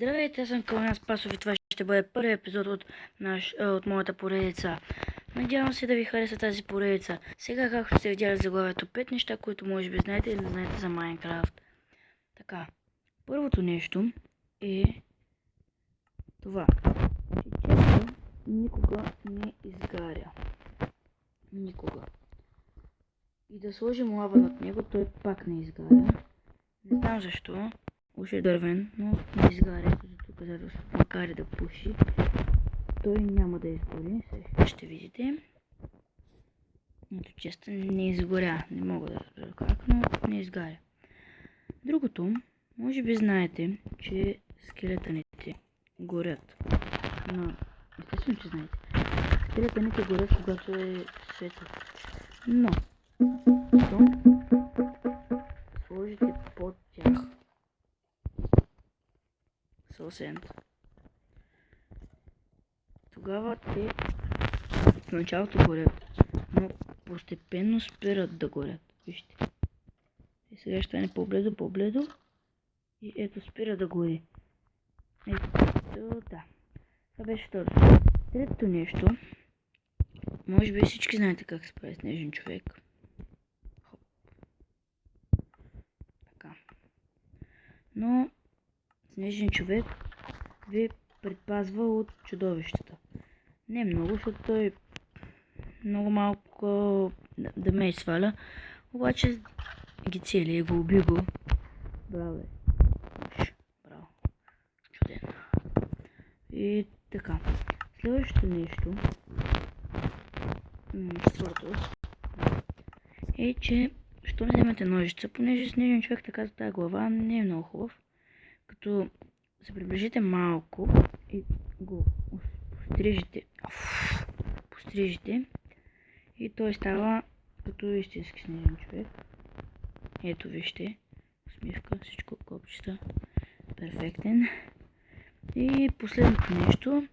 Здравейте, аз съм Калнян Спасов и това ще бъде първи епизод от моята поредица. Надявам се да ви хареса тази поредица. Сега, както сте видяли заглавието, 5 неща, които може би знаете или не знаете за Майнкрафт. Така, първото нещо е това, че често никога не изгаря. Никога. И да сложим лава над него, той пак не изгаря. Не знам защо. Уж е дървен, но не изгаря, за доказателство, макар и да пуши. Той няма да изгори, сега ще видите. Ето често не изгоря, не мога да разбера как, но не изгаря. Другото, може би знаете, че скелетаните горят. Но, естествено, че знаете. Скелетаните горят, когато е светло. Но, сложите под тях сълсент. Тогава те в началото горят, но постепенно спират да горят. Вижте. И сега ще стане по-бледо и ето спира да гори. Ето, да. Това беше второто. Третото нещо, може би всички знаете как се прави снежен човек. Хоп. Така. Но снежен човек ви предпазва от чудовищата. Не много, защото той много малко да ме сваля, обаче ги цели и го уби го. Браво, браво, чуден. И така, следващото нещо, четвърто, е, че що не вземете ножица, понеже снежен човек така за тази глава не е много хубав, като се приближите малко и го пострижите и той става като истински снежен човек. Ето вижте, усмивка, всичко копчета, перфектен. И последното нещо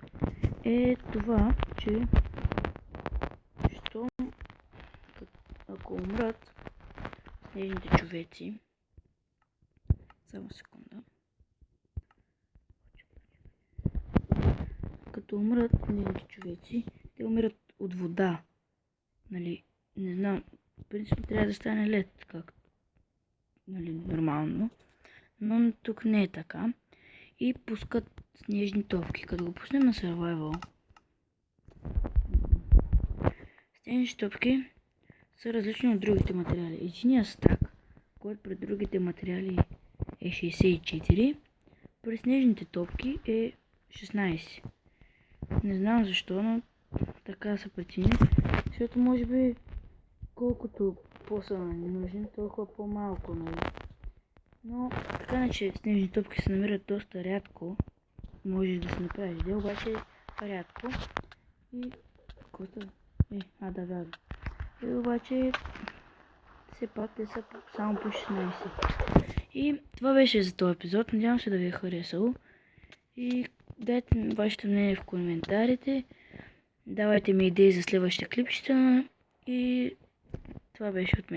е това, че ако умрат снежните човеци, само секунда, като умрат снежните човеци, те умират от вода, нали, не знам, в принцип трябва да стане лед, както, нали, нормално, но тук не е така. И пускат снежни топки. Като го пуснем на Survival, снежни топки са различни от другите материали. Единият стак, който при другите материали е 64, при снежните топки е 16. Не знам защо, но така са причини, защото може би колкото по-са нужни, толкова по-малко, нали. Но така не, че снежни топки се намират доста рядко. Можеш да се направиш дел, обаче рядко. И каквото да, вярно. И обаче все пак те са само по 16. И това беше за този епизод. Надявам се да ви е харесало. И дайте ми вашето мнение в коментарите. Давайте ми идеи за следващите клипчета. И това беше от мен.